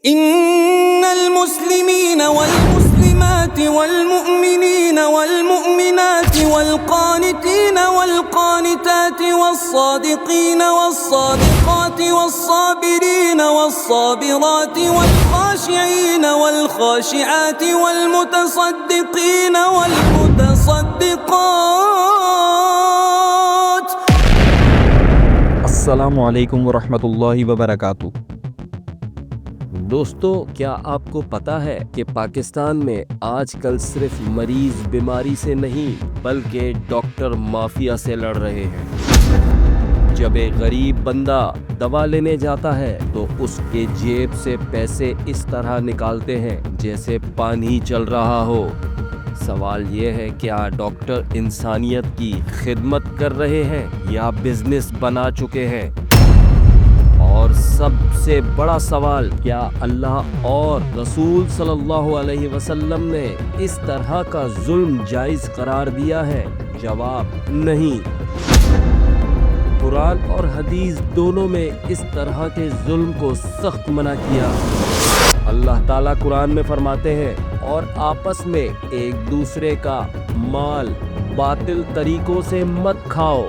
إن المسلمين والمسلمات والمؤمنين والمؤمنات والقانتين والقانتات والصادقين والصادقات والصابرين والصابرات والخاشعين والخاشعات والمتصدقين والمتصدقات. السلام علیکم ورحمۃ اللہ وبرکاتہ۔ دوستو، کیا آپ کو پتا ہے کہ پاکستان میں آج کل صرف مریض بیماری سے نہیں بلکہ ڈاکٹر مافیا سے لڑ رہے ہیں۔ جب ایک غریب بندہ دوا لینے جاتا ہے تو اس کے جیب سے پیسے اس طرح نکالتے ہیں جیسے پانی چل رہا ہو۔ سوال یہ ہے، کیا ڈاکٹر انسانیت کی خدمت کر رہے ہیں یا بزنس بنا چکے ہیں؟ اور سب سے بڑا سوال، کیا اللہ اور رسول صلی اللہ علیہ وسلم نے اس طرح کا ظلم جائز قرار دیا ہے؟ جواب نہیں۔ قرآن اور حدیث دونوں میں اس طرح کے ظلم کو سخت منع کیا۔ اللہ تعالیٰ قرآن میں فرماتے ہیں، اور آپس میں ایک دوسرے کا مال باطل طریقوں سے مت کھاؤ۔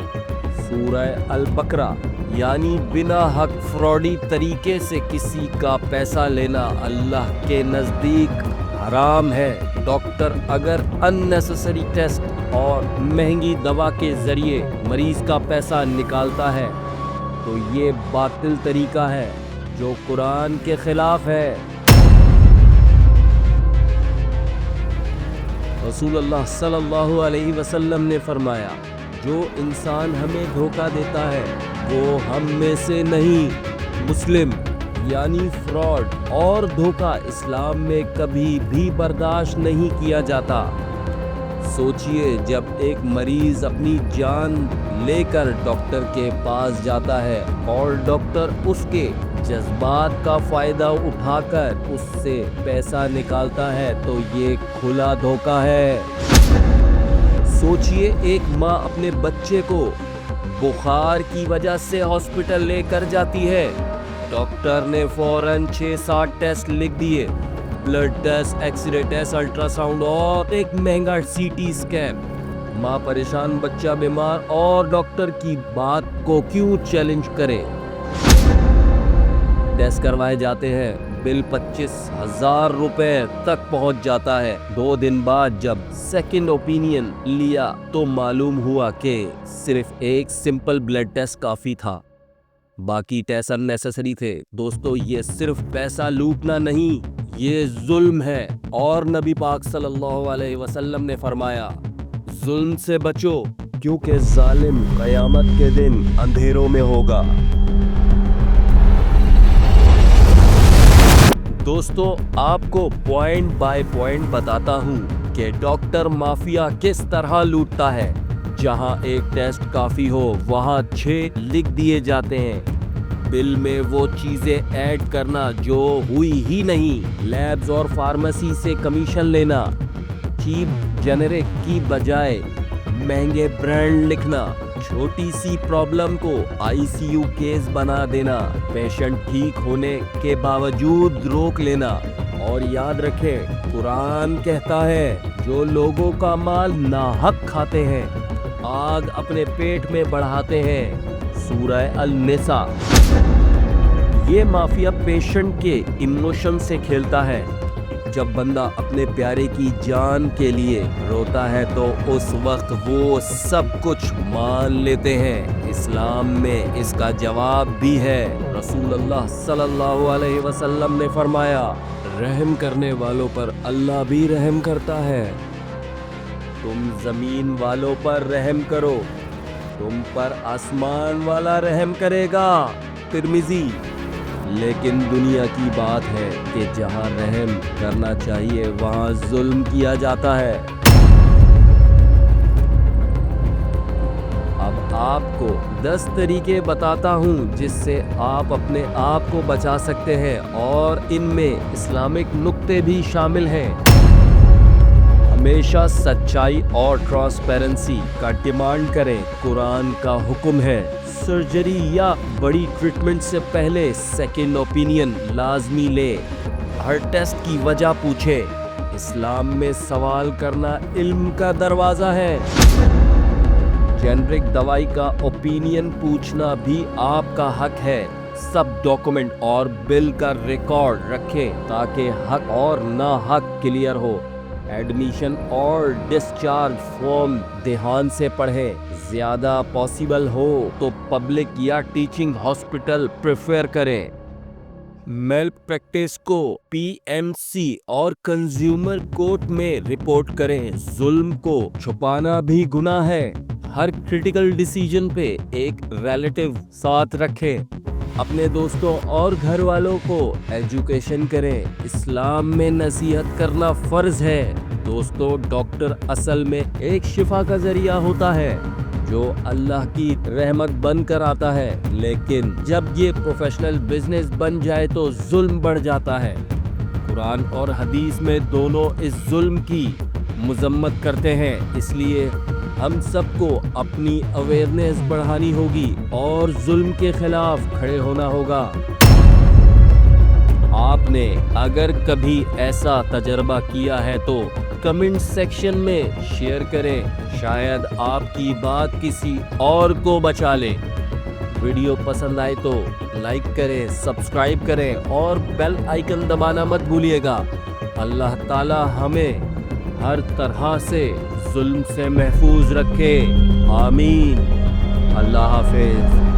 سورہ البقرہ۔ یعنی بنا حق فراڈی طریقے سے کسی کا پیسہ لینا اللہ کے نزدیک حرام ہے۔ ڈاکٹر اگر اننیسیسری ٹیسٹ اور مہنگی دوا کے ذریعے مریض کا پیسہ نکالتا ہے تو یہ باطل طریقہ ہے جو قرآن کے خلاف ہے۔ رسول اللہ صلی اللہ علیہ وسلم نے فرمایا، جو انسان ہمیں دھوکہ دیتا ہے وہ ہم میں سے نہیں۔ مسلم۔ یعنی فراڈ اور دھوکہ اسلام میں کبھی بھی برداشت نہیں کیا جاتا۔ سوچئے، جب ایک مریض اپنی جان لے کر ڈاکٹر کے پاس جاتا ہے اور ڈاکٹر اس کے جذبات کا فائدہ اٹھا کر اس سے پیسہ نکالتا ہے تو یہ کھلا دھوکہ ہے۔ سوچئے، ایک ماں اپنے بچے کو بخار کی وجہ سے ہاسپٹل لے کر جاتی ہے، ڈاکٹر نے فوراً 6-7 ٹیسٹ لکھ دیے، blood test, X ray test, ultrasound اور ایک مہنگا سی ٹی اسکین۔ ماں پریشان، بچہ بیمار، اور ڈاکٹر کی بات کو کیوں چیلنج کرے؟ ٹیسٹ کروائے جاتے ہیں، بل 25,000 روپے تک پہنچ جاتا ہے۔ 2 دن بعد جب سیکنڈ اوپینین لیا تو معلوم ہوا کہ صرف ایک سمپل بلڈ ٹیسٹ کافی تھا، باقی ٹیسٹ اننیسیسری تھے۔ دوستو، یہ صرف پیسہ لوٹنا نہیں، یہ ظلم ہے، اور نبی پاک صلی اللہ علیہ وسلم نے فرمایا، ظلم سے بچو کیونکہ ظالم قیامت کے دن اندھیروں میں ہوگا۔ دوستو، آپ کو پوائنٹ بائی پوائنٹ بتاتا ہوں کہ ڈاکٹر مافیا کس طرح لوٹتا ہے۔ جہاں ایک ٹیسٹ کافی ہو وہاں 6 لکھ دیے جاتے ہیں، بل میں وہ چیزیں ایڈ کرنا جو ہوئی ہی نہیں، لیبز اور فارمیسی سے کمیشن لینا، چیپ جنرک کی بجائے مہنگے برانڈ لکھنا، چھوٹی سی پرابلم کو آئی سی یو کیس بنا دینا، پیشنٹ ٹھیک ہونے کے باوجود روک لینا۔ اور یاد رکھیں، قرآن کہتا ہے، جو لوگوں کا مال ناحق کھاتے ہیں آگ اپنے پیٹ میں بڑھاتے ہیں۔ سورہ النساء۔ یہ مافیا پیشنٹ کے ایموشن سے کھیلتا ہے۔ جب بندہ اپنے پیارے کی جان کے لیے روتا ہے تو اس وقت وہ سب کچھ مان لیتے ہیں۔ اسلام میں اس کا جواب بھی ہے۔ رسول اللہ صلی اللہ علیہ وسلم نے فرمایا، رحم کرنے والوں پر اللہ بھی رحم کرتا ہے۔ تم زمین والوں پر رحم کرو، تم پر آسمان والا رحم کرے گا۔ ترمذی۔ لیکن دنیا کی بات ہے کہ جہاں رحم کرنا چاہیے وہاں ظلم کیا جاتا ہے۔ اب آپ کو 10 طریقے بتاتا ہوں جس سے آپ اپنے آپ کو بچا سکتے ہیں، اور ان میں اسلامک نکتے بھی شامل ہیں۔ ہم ہمیشہ سچائی اور ٹرانسپیرنسی کا ڈیمانڈ کریں۔ قرآن کا حکم ہے سرجری یا بڑی ٹریٹمنٹ سے پہلے سیکنڈ اوپینین لازمی لے۔ ہر ٹیسٹ کی وجہ پوچھے۔ اسلام میں سوال کرنا علم کا دروازہ ہے۔ جنرک دوائی کا اوپینین پوچھنا بھی آپ کا حق ہے۔ سب ڈاکومنٹ اور بل کا ریکارڈ رکھیں تاکہ حق اور نا حق کلیئر ہو۔ ایڈمیشن اور ڈسچارج فارم دھیان سے پڑھیں۔ زیادہ پاسبل ہو تو پبلک یا ٹیچنگ ہاسپٹل پریفر کریں۔ میل پریکٹس کو PMC اور کنزیومر کورٹ میں رپورٹ کریں۔ ظلم کو چھپانا بھی گناہ ہے۔ ہر کریٹیکل ڈیسیجن پہ ایک ریلیٹیو ساتھ رکھیں۔ اپنے دوستوں اور گھر والوں کو ایجوکیشن کریں۔ اسلام میں نصیحت کرنا فرض ہے۔ دوستو، ڈاکٹر اصل میں ایک شفا کا ذریعہ ہوتا ہے جو اللہ کی رحمت بن کر آتا ہے، لیکن جب یہ پروفیشنل بزنس بن جائے تو ظلم بڑھ جاتا ہے۔ قرآن اور حدیث میں دونوں اس ظلم کی مذمت کرتے ہیں، اس لیے ہم سب کو اپنی اویئرنیس بڑھانی ہوگی اور ظلم کے خلاف کھڑے ہونا ہوگا۔ آپ نے اگر کبھی ایسا تجربہ کیا ہے تو کمنٹ سیکشن میں شیئر کریں، شاید آپ کی بات کسی اور کو بچا لے۔ ویڈیو پسند آئے تو لائک کریں، سبسکرائب کریں اور بیل آئیکن دبانا مت بھولیے گا۔ اللہ تعالی ہمیں ہر طرح سے ظلم سے محفوظ رکھے، آمین۔ اللہ حافظ۔